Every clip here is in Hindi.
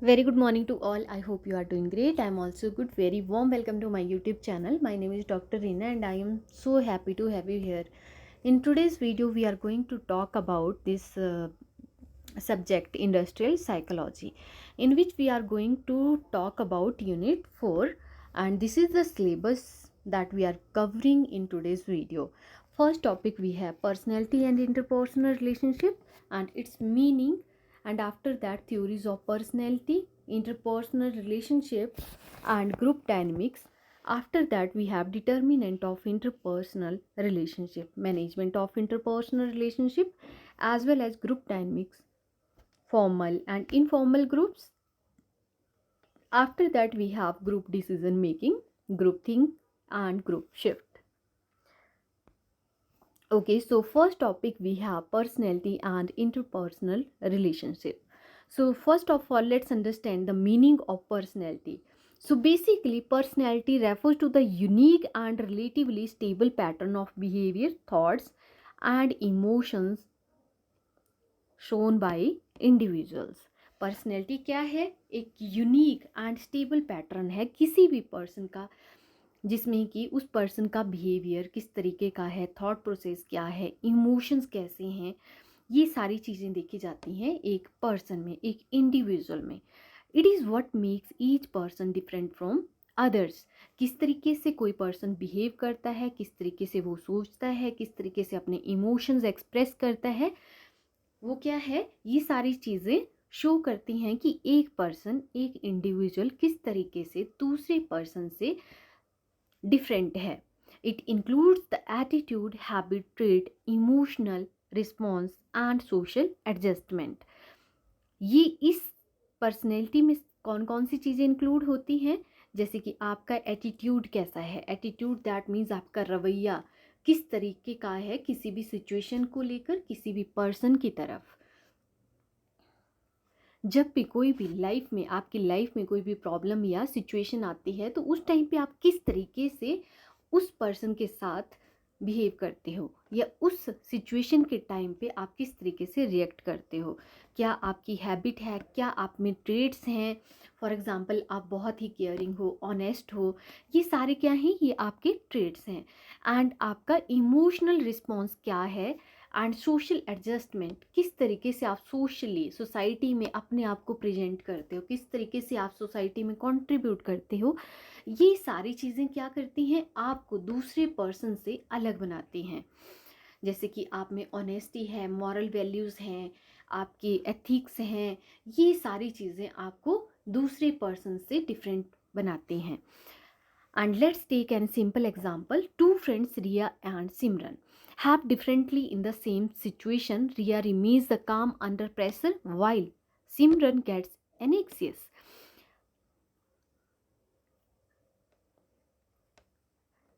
Very good morning to all. I hope you are doing great. I am also good. Very warm welcome to my YouTube channel. My name is Dr. Rina and I am so happy to have you here. In today's video, we are going to talk about this subject industrial psychology, in which we are going to talk about unit 4, and this is the syllabus that we are covering in today's video. First topic we have personality and interpersonal relationship and its meaning, and after that theories of personality, interpersonal relationship and group dynamics. After that we have determinant of interpersonal relationship, management of interpersonal relationship, as well as group dynamics, formal and informal groups. After that we have group decision making, group think and group shift. Okay, so first topic we have personality and interpersonal relationship. So first of all, let's understand the meaning of personality. So basically personality refers to the unique and relatively stable pattern of behavior, thoughts and emotions shown by individuals. Personality क्या है? एक यूनिक एंड स्टेबल पैटर्न है किसी भी पर्सन का, जिसमें कि उस पर्सन का बिहेवियर किस तरीके का है, थॉट प्रोसेस क्या है, इमोशंस कैसे हैं, ये सारी चीज़ें देखी जाती हैं एक पर्सन में, एक इंडिविजुअल में. It is what makes each person different from others. किस तरीके से कोई पर्सन बिहेव करता है, किस तरीके से वो सोचता है, किस तरीके से अपने इमोशंस एक्सप्रेस करता है, वो क्या है, ये सारी चीज़ें शो करती हैं कि एक पर्सन, एक इंडिविजुअल किस तरीके से दूसरे पर्सन से डिफरेंट है. It includes the attitude, habit, trait, emotional response and social adjustment. ये इस पर्सनैलिटी में कौन कौन सी चीज़ें इंक्लूड होती हैं? जैसे कि आपका एटीट्यूड कैसा है. एटीट्यूड दैट मीन्स आपका रवैया किस तरीके का है किसी भी सिचुएशन को लेकर, किसी भी पर्सन की तरफ. जब भी कोई भी लाइफ में, आपकी लाइफ में कोई भी प्रॉब्लम या सिचुएशन आती है, तो उस टाइम पे आप किस तरीके से उस पर्सन के साथ बिहेव करते हो, या उस सिचुएशन के टाइम पे आप किस तरीके से रिएक्ट करते हो. क्या आपकी हैबिट है, क्या आप में ट्रेड्स हैं. फॉर एग्जांपल आप बहुत ही केयरिंग हो, ऑनेस्ट हो, ये सारे क्या हैं, ये आपके ट्रेड्स हैं. एंड आपका इमोशनल रिस्पॉन्स क्या है, एंड सोशल एडजस्टमेंट, किस तरीके से आप सोशली सोसाइटी में अपने आप को प्रेजेंट करते हो, किस तरीके से आप सोसाइटी में कंट्रीब्यूट करते हो. ये सारी चीज़ें क्या करती हैं, आपको दूसरे पर्सन से अलग बनाती हैं. जैसे कि आप में ऑनेस्टी है, मॉरल वैल्यूज़ हैं, आपके एथिक्स हैं, ये सारी चीज़ें आपको दूसरे पर्सन से डिफरेंट बनाते हैं. And let's take an simple example. Two friends, Ria and Simran, have differently in the same situation. Ria remains the calm under pressure while Simran gets anxious.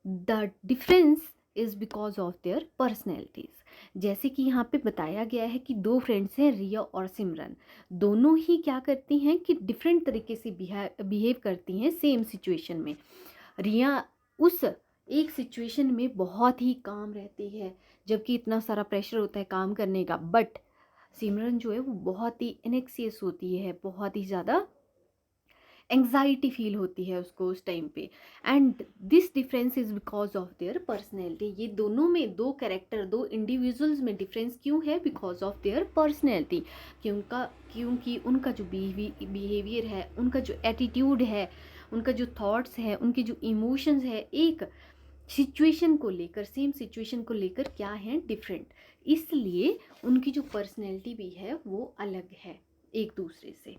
The difference is because of their personalities. जैसे कि यहाँ पे बताया गया है कि दो फ्रेंड्स हैं, रिया और सिमरन. दोनों ही क्या करती हैं कि डिफरेंट तरीके से बिहेव करती हैं सेम सिचुएशन में. रिया उस एक सिचुएशन में बहुत ही काम रहती है, जबकि इतना सारा प्रेशर होता है काम करने का. बट सिमरन जो है वो बहुत ही एनेक्सियस होती है, बहुत ही ज़्यादा एंग्जाइटी फील होती है उसको उस टाइम पे. And this difference is because of their personality. ये दोनों में, दो कैरेक्टर, दो इंडिविजुअल्स में डिफरेंस क्यों है? Because of their personality. क्योंकि उनका जो बिहेवियर है, उनका जो एटीट्यूड है, उनका जो थॉट्स है, उनके जो इमोशंस है, एक सिचुएशन को लेकर, सेम सिचुएशन को लेकर क्या है, डिफरेंट. इसलिए उनकी जो पर्सनैलिटी भी है वो अलग है एक दूसरे से.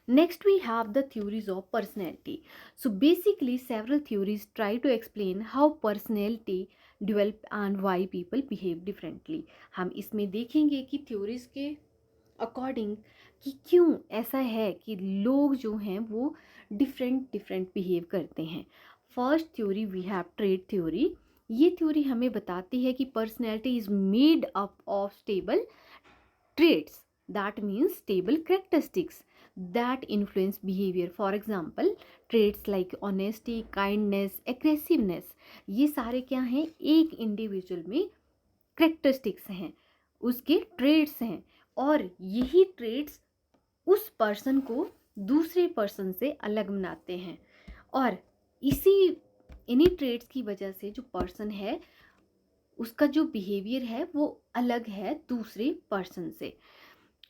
Next, we have the theories of personality. So basically, several theories try to explain how personality develop and why people behave differently. हम इसमें देखेंगे कि theories के अकॉर्डिंग कि क्यों ऐसा है कि लोग जो हैं वो डिफरेंट बिहेव करते हैं. First theory we have trait theory. ये थ्योरी हमें बताती है कि personality is made up of stable traits, that means stable characteristics that influence behavior. For example, traits like honesty, kindness, aggressiveness, ये सारे क्या हैं, एक इंडिविजुअल में करेक्टरिस्टिक्स हैं, उसके ट्रेड्स हैं. और यही ट्रेड्स उस पर्सन को दूसरे पर्सन से अलग बनाते हैं, और इन्हीं ट्रेड्स की वजह से जो पर्सन है उसका जो बिहेवियर है वो अलग है दूसरे पर्सन से।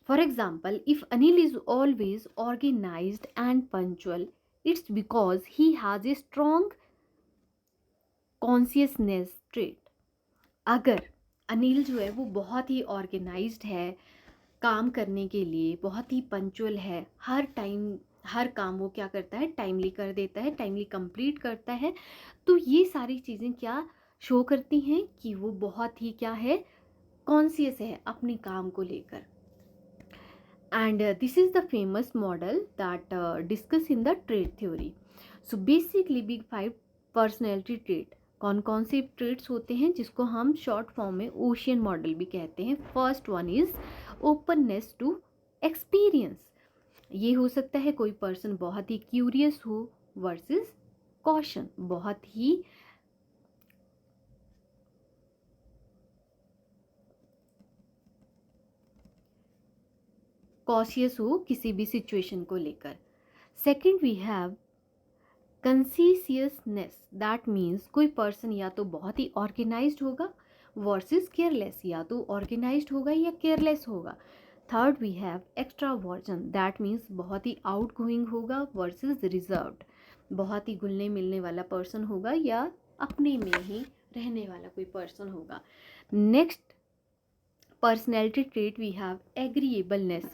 For example, if Anil is always organised and punctual, it's because he has a strong consciousness trait. अगर अनिल जो है वो बहुत ही ऑर्गेनाइज्ड है, काम करने के लिए बहुत ही पंक्चुअल है, हर काम वो क्या करता है, टाइमली कर देता है, टाइमली कंप्लीट करता है, तो ये सारी चीज़ें क्या शो करती हैं कि वो बहुत ही क्या है, कॉन्शियस है अपने काम को लेकर। And this is the famous model that discuss in the trade theory. So basically big 5 personality trait, कौन कौन से ट्रेड्स होते हैं जिसको हम शॉर्ट फॉर्म में ओशियन मॉडल भी कहते हैं। First one is openness to experience. ये हो सकता है कोई पर्सन बहुत ही क्यूरियस हो वर्सेस कॉशन, बहुत ही कॉशियस हो किसी भी सिचुएशन को लेकर। Second we have conscientiousness, that means कोई पर्सन या तो बहुत ही ऑर्गेनाइज्ड होगा वर्सेस केयरलेस, या तो ऑर्गेनाइज्ड होगा या केयरलेस होगा। Third we have extraversion, that means बहुत ही आउट गोइंग होगा वर्सेस रिजर्व्ड, बहुत ही घुलने मिलने वाला पर्सन होगा या अपने में ही रहने वाला कोई पर्सन होगा। Next personality trait we have agreeableness,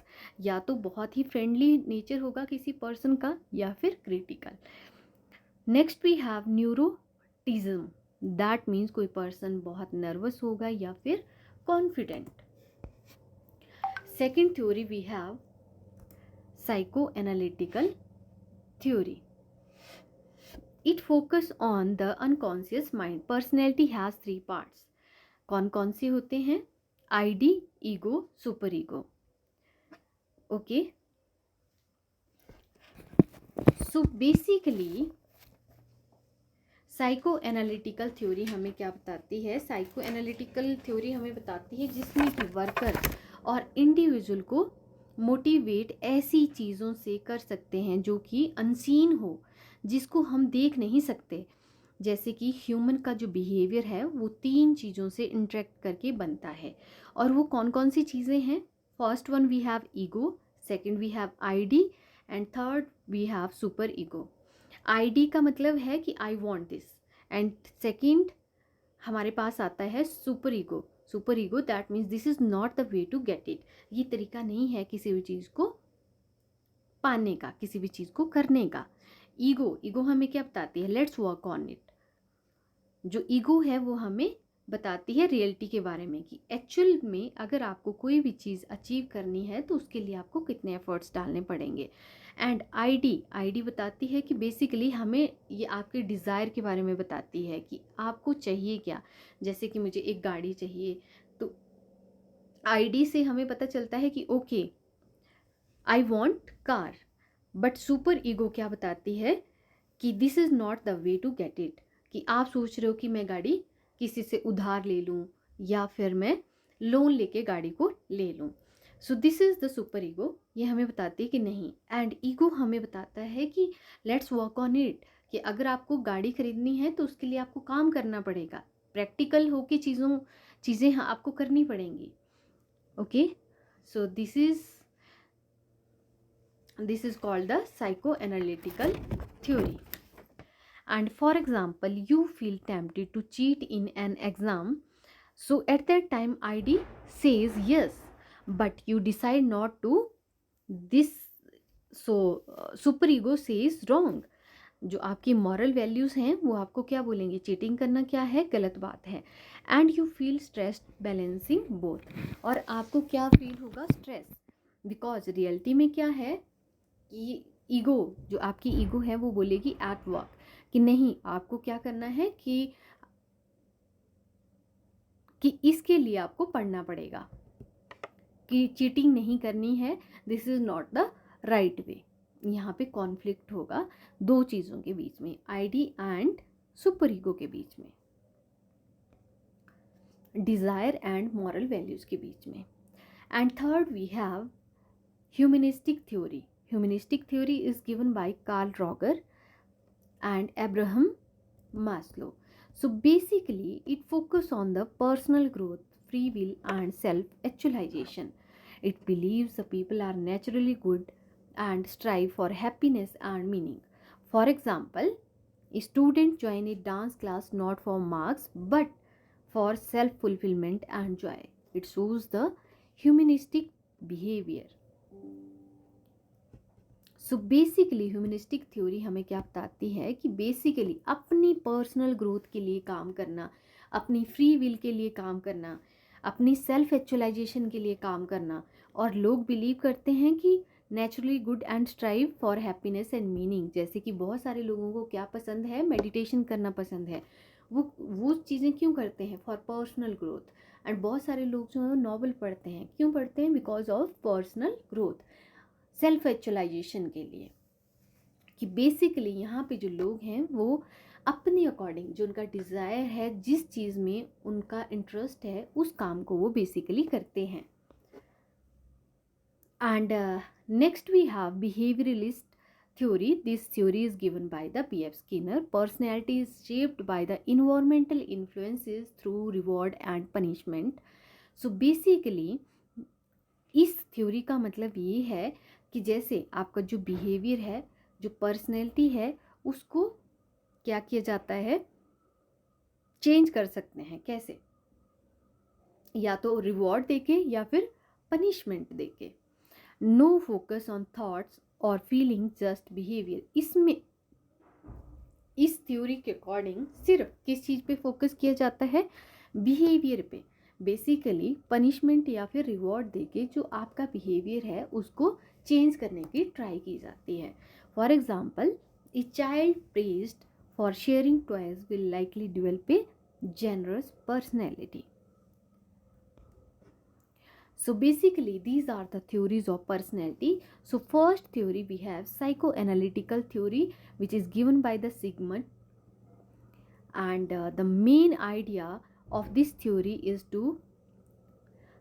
या तो बहुत ही फ्रेंडली नेचर होगा किसी पर्सन का या फिर critical. Next we have neuroticism, that means कोई पर्सन बहुत नर्वस होगा या फिर confident. Second theory we have psycho analytical theory, it focus on the unconscious mind. Personality has 3 parts, कौन कौन से होते हैं, id, ego, super ego. Okay, so basically psycho analytical theory हमें क्या बताती है, साइको एनालिटिकल थ्योरी हमें बताती है जिसमें कि वर्कर और इंडिविजुअल को मोटिवेट ऐसी चीज़ों से कर सकते हैं जो कि अनसीन हो, जिसको हम देख नहीं सकते। जैसे कि ह्यूमन का जो बिहेवियर है वो 3 चीज़ों से इंटरेक्ट करके बनता है, और वो कौन कौन सी चीज़ें हैं। First one we have ego, second we have id, and third we have super ego. Id का मतलब है कि I want this, and second हमारे पास आता है super ego. Super ego that means this is not the way to get it, ये तरीका नहीं है किसी भी चीज़ को पाने का, किसी भी चीज़ को करने का। ईगो हमें क्या बताती है, लेट्स वर्क ऑन इट। जो ईगो है वो हमें बताती है रियलिटी के बारे में कि एक्चुअल में अगर आपको कोई भी चीज़ अचीव करनी है तो उसके लिए आपको कितने एफर्ट्स डालने पड़ेंगे। एंड आईडी बताती है कि बेसिकली हमें ये आपके डिज़ायर के बारे में बताती है कि आपको चाहिए क्या। जैसे कि मुझे एक गाड़ी चाहिए, तो आईडी से हमें पता चलता है कि okay I want car, but super ego क्या बताती है कि this is not the way to get it, कि आप सोच रहे हो कि मैं गाड़ी किसी से उधार ले लूँ या फिर मैं लोन लेके गाड़ी को ले लूँ। So this is the super ego, ये हमें बताती है कि नहीं। एंड ईगो हमें बताता है कि लेट्स वर्क ऑन इट, कि अगर आपको गाड़ी खरीदनी है तो उसके लिए आपको काम करना पड़ेगा, प्रैक्टिकल हो के चीज़ें हाँ आपको करनी पड़ेंगी। Okay, so this is called the psychoanalytical theory. And for example, you feel tempted to cheat in an exam, so at that time id says yes, but you decide not to. This so super ego says wrong, जो आपकी मॉरल वैल्यूज़ हैं वो आपको क्या बोलेंगे, चीटिंग करना क्या है, गलत बात है। And you feel stressed balancing both, और आपको क्या फील होगा, स्ट्रेस, बिकॉज रियलिटी में क्या है कि ईगो, जो आपकी ईगो है वो बोलेगी एट वर्क कि नहीं, आपको क्या करना है कि इसके लिए आपको पढ़ना पड़ेगा, कि चीटिंग नहीं करनी है, this is not the right way. यहाँ पे कॉन्फ्लिक्ट होगा दो चीज़ों के बीच में, आईडी एंड सुपर ईगो के बीच में, डिज़ायर एंड मॉरल वैल्यूज़ के बीच में। And third we have Humanistic theory. Humanistic theory is given by Carl Roger and Abraham Maslow. So basically, it focuses on the personal growth, free will, and self actualization. It believes the people are naturally good and strive for happiness and meaning. For example, a student join a dance class not for marks but for self fulfillment and joy. It shows the humanistic behavior. So basically humanistic theory हमें क्या बताती है कि बेसिकली अपनी पर्सनल ग्रोथ के लिए काम करना, अपनी फ्री विल के लिए काम करना, अपनी सेल्फ एक्चुअलाइजेशन के लिए काम करना। और लोग बिलीव करते हैं कि naturally good and strive for happiness and meaning. जैसे कि बहुत सारे लोगों को क्या पसंद है, मेडिटेशन करना पसंद है। वो चीज़ें क्यों करते हैं? For personal growth. एंड बहुत सारे लोग जो है नॉवल पढ़ते हैं, क्यों पढ़ते हैं? Because of personal growth, self actualisation के लिए। कि बेसिकली यहाँ पे जो लोग हैं वो अपने अकॉर्डिंग जो उनका डिज़ायर है, जिस चीज़ में उनका इंटरेस्ट है, उस काम को वो बेसिकली करते हैं। And next we have behaviouralist theory. This theory is given by the B.F. Skinner. Personality is shaped by the environmental influences through reward and punishment. So basically इस थ्योरी का मतलब ये है कि जैसे आपका जो बिहेवियर है, जो पर्सनैलिटी है, उसको क्या किया जाता है, चेंज कर सकते हैं। कैसे? या तो रिवॉर्ड देके या फिर पनिशमेंट देके। नो फोकस ऑन थॉट्स और फीलिंग, जस्ट बिहेवियर। इसमें इस थ्योरी के अकॉर्डिंग सिर्फ किस चीज़ पे फोकस किया जाता है? बिहेवियर पे। बेसिकली पनिशमेंट या फिर रिवॉर्ड देके जो आपका बिहेवियर है उसको चेंज करने की ट्राई की जाती है। For example, a child praised for sharing toys will likely develop a generous personality. So basically these are the theories of personality. So first theory we have psychoanalytical theory, which is given by the Sigmund, and the main idea of this theory is to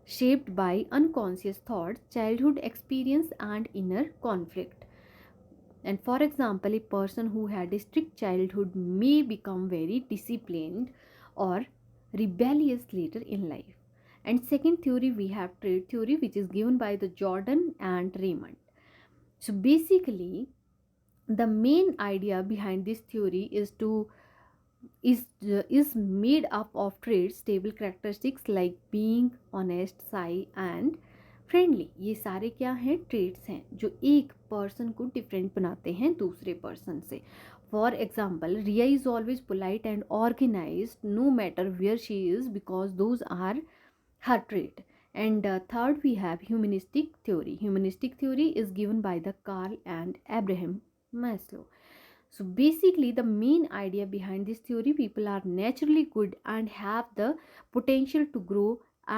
shaped by unconscious thoughts, childhood experience and inner conflict. And for example, a person who had a strict childhood may become very disciplined or rebellious later in life. And second theory we have trait theory, which is given by the Jordan and Raymond. So basically the main idea behind this theory is made up of traits, stable characteristics like being honest, shy and friendly. ये सारे क्या हैं? ट्रेट्स हैं जो एक पर्सन को डिफरेंट बनाते हैं दूसरे पर्सन से। For example, Riya is always polite and organise no matter where she is, because those are her trait. And third we have humanistic theory. Humanistic theory is given by the Carl and Abraham Maslow. So basically the main idea behind this theory, people are naturally good and have the potential to grow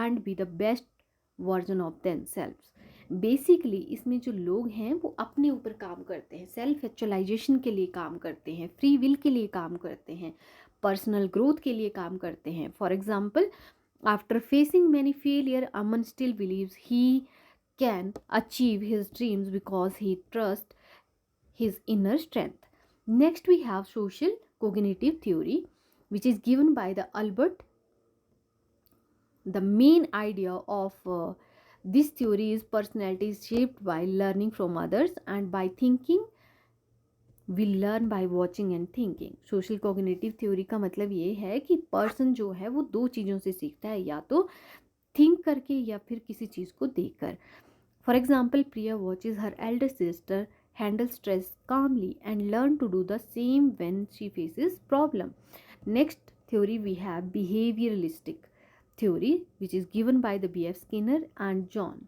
and be the best version of themselves. Basically इसमें जो लोग हैं वो अपने ऊपर काम करते हैं, सेल्फ एक्चुअलाइजेशन के लिए काम करते हैं, फ्री विल के लिए काम करते हैं, पर्सनल ग्रोथ के लिए काम करते हैं। For example, after facing many failure, Aman still believes he can achieve his dreams because he trust his inner strength. Next we have social cognitive theory, which is given by the Albert. The main idea of this theory is personality is shaped by learning from others, and by thinking we learn by watching and thinking. Social cognitive theory का मतलब ये है कि पर्सन जो है वो दो चीज़ों से सीखता है, या तो थिंक करके या फिर किसी चीज़ को देखकर। For example, Priya watches her Elder sister handle stress calmly and learn to do the same when she faces problem. Next theory we have behavioralistic theory, which is given by the B.F. Skinner and John.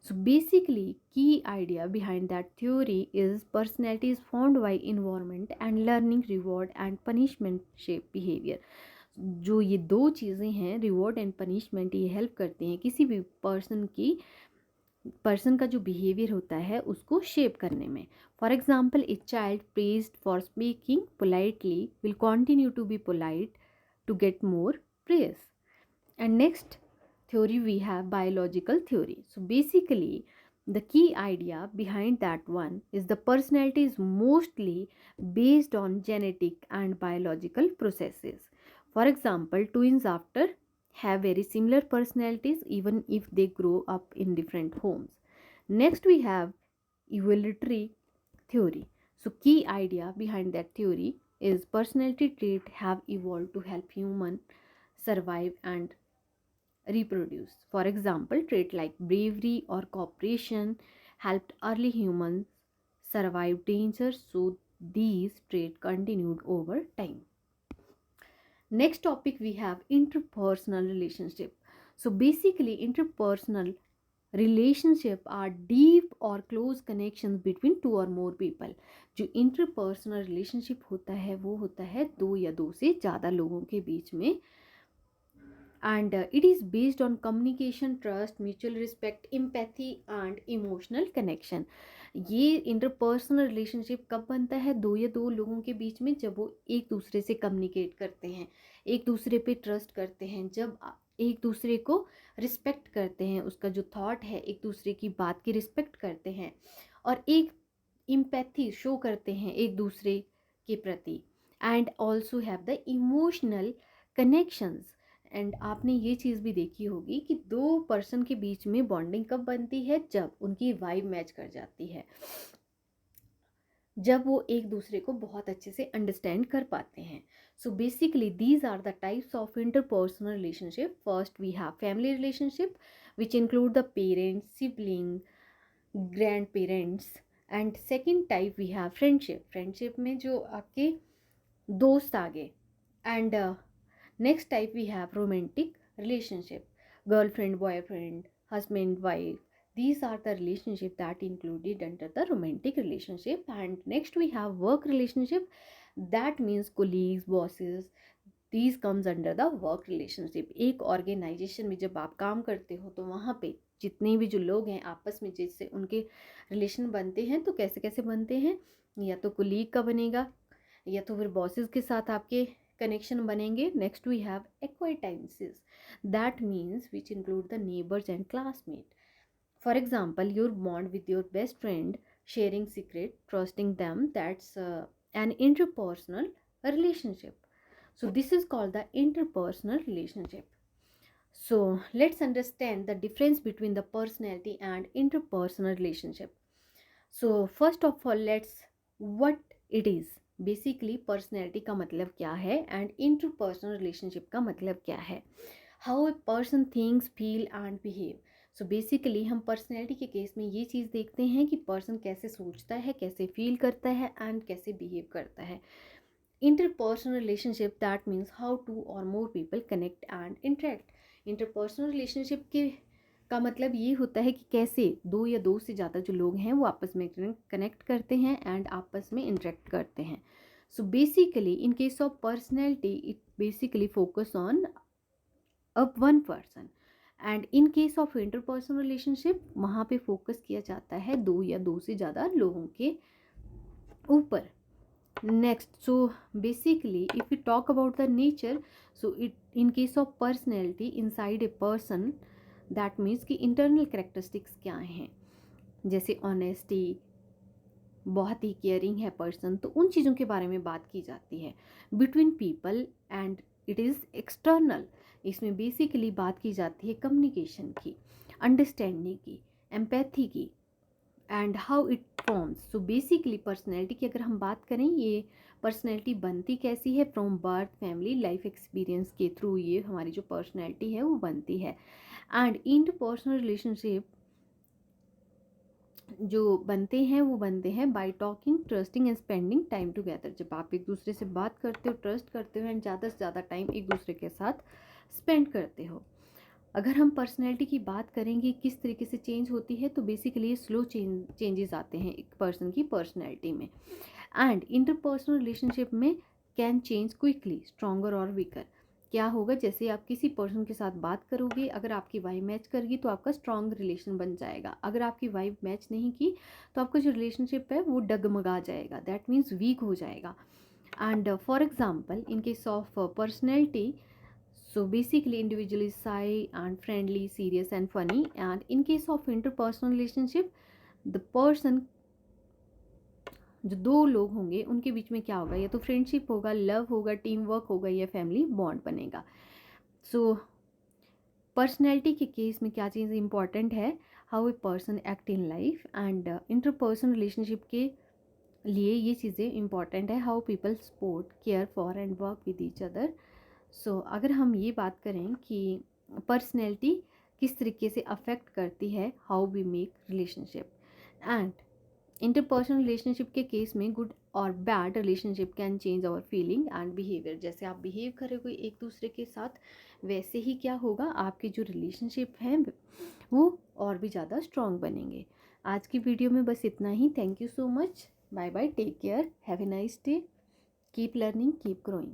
So basically key idea behind that theory is personality is formed by environment and learning, reward and punishment shape behavior. जो ये दो चीज़ें हैं, रिवॉर्ड एंड पनिशमेंट, ये हेल्प करते हैं किसी भी पर्सन का जो बिहेवियर होता है उसको शेप करने में। For example, a child praised for speaking politely will continue to be polite to get more praise. And next theory we have biological theory. So basically The key idea behind that one is the personality is mostly based on genetic and biological processes. For example, twins after have very similar personalities even if they grow up in different homes. Next, we have evolutionary theory. So, key idea behind that theory is personality traits have evolved to help human survive and reproduce. For example, traits like bravery or cooperation helped early humans survive danger, so these traits continued over time. Next topic we have interpersonal relationship. So basically interpersonal relationship are deep or close connections between two or more people. जो interpersonal relationship होता है वो होता है दो या दो से ज़्यादा लोगों के बीच में, and it is based on communication, trust, mutual respect, empathy and emotional connection. ये इंटरपर्सनल रिलेशनशिप कब बनता है? दो या दो लोगों के बीच में, जब वो एक दूसरे से कम्युनिकेट करते हैं, एक दूसरे पे ट्रस्ट करते हैं, जब एक दूसरे को रिस्पेक्ट करते हैं, उसका जो थॉट है एक दूसरे की बात की रिस्पेक्ट करते हैं, और एक इम्पैथी शो करते हैं एक दूसरे के प्रति, and also have the emotional connections. And आपने ये चीज़ भी देखी होगी कि दो पर्सन के बीच में बॉन्डिंग कब बनती है? जब उनकी वाइब मैच कर जाती है, जब वो एक दूसरे को बहुत अच्छे से अंडरस्टैंड कर पाते हैं. So basically these are the types of interpersonal relationship. First we have family relationship which include the parents, sibling, grand parents. And second type we have friendship. Friendship में जो आपके दोस्त आ गए. And next type we have romantic relationship, girlfriend boyfriend, husband wife. These are the relationship that included under the romantic relationship. And next we have work relationship, that means colleagues, bosses. These comes under the work relationship. एक ऑर्गेनाइजेशन में जब आप काम करते हो तो वहाँ पे जितने भी जो लोग हैं आपस में जिससे उनके रिलेशन बनते हैं, तो कैसे कैसे बनते हैं? या तो कोलीग का बनेगा, या तो फिर बॉसेस के साथ आपके कनेक्शन बनेंगे. Next we have acquaintances, that means which include the neighbours and classmate. For example, your bond with your best friend, sharing secret, trusting them, that's an interpersonal relationship. So this is called the interpersonal relationship. So let's understand the difference between the personality and interpersonal relationship. So first of all, let's what it is. Basically personality का मतलब क्या है and interpersonal relationship का मतलब क्या है. How a person thinks, feel and behave. So basically हम पर्सनैलिटी के केस में ये चीज़ देखते हैं कि पर्सन कैसे सोचता है, कैसे फील करता है एंड कैसे बिहेव करता है. Interpersonal relationship, that means how two or more people connect and interact. Interpersonal relationship के का मतलब ये होता है कि कैसे दो या दो से ज़्यादा जो लोग हैं वो आपस में कनेक्ट करते हैं एंड आपस में इंटरेक्ट करते हैं. So basically in case of personality it basically focus on अब one person, and in case of interpersonal relationship वहाँ पे फोकस किया जाता है दो या दो से ज़्यादा लोगों के ऊपर. Next, so basically if you talk about the nature, so it in case of personality inside a person, that means कि इंटरनल कैरेक्टरिस्टिक्स क्या हैं, जैसे ऑनेस्टी, बहुत ही केयरिंग है पर्सन, तो उन चीज़ों के बारे में बात की जाती है. Between people and it is external, इसमें बेसिकली बात की जाती है कम्युनिकेशन की, अंडरस्टैंडिंग की, एम्पैथी की and how it forms. So basically personality की अगर हम बात करें, ये पर्सनैलिटी बनती कैसी है? From birth, family, life experience के थ्रू ये हमारी जो पर्सनैलिटी है वो बनती है. एंड इंटरपर्सनल रिलेशनशिप जो बनते हैं वो बनते हैं bye talking, trusting and spending time together. जब आप एक दूसरे से बात करते हो, ट्रस्ट करते हो एंड ज़्यादा से ज़्यादा टाइम एक दूसरे के साथ स्पेंड करते हो. अगर हम पर्सनैलिटी की बात करेंगे किस तरीके से चेंज होती है, तो बेसिकली स्लो चेंजेस आते हैं एक पर्सन की पर्सनैलिटी में. एंड इंटरपर्सनल रिलेशनशिप में कैन चेंज क्विकली, स्ट्रॉन्गर और वीकर. क्या होगा? जैसे आप किसी पर्सन के साथ बात करोगे, अगर आपकी वाइब मैच करेगी तो आपका स्ट्रॉन्ग रिलेशन बन जाएगा. अगर आपकी वाइब मैच नहीं की तो आपका जो रिलेशनशिप है वो डगमगा जाएगा, दैट मीन्स वीक हो जाएगा. And for example in case of personality, So basically individual is shy and friendly, serious and funny, and in case of interpersonal relationship, the person, जो दो लोग होंगे उनके बीच में क्या होगा, या तो फ्रेंडशिप होगा, लव होगा, टीम वर्क होगा, या फैमिली बॉन्ड बनेगा। सो पर्सनैलिटी के केस में क्या चीज़ इंपॉर्टेंट है, how a person act in life, and interpersonal relationship के लिए ये चीज़ें इंपॉर्टेंट है, how people support, care for and work with each other. So अगर हम ये बात करें कि पर्सनैलिटी किस तरीके से अफेक्ट करती है how we make relationship, and interpersonal relationship के केस में गुड और bad relationship can change our feeling and behaviour. जैसे आप बिहेव करोगे एक दूसरे के साथ, वैसे ही क्या होगा, आपके जो रिलेशनशिप हैं वो और भी ज़्यादा स्ट्रॉन्ग बनेंगे। आज की वीडियो में बस इतना ही। Thank you so much. Bye bye, take care, have a nice day, keep learning, keep growing.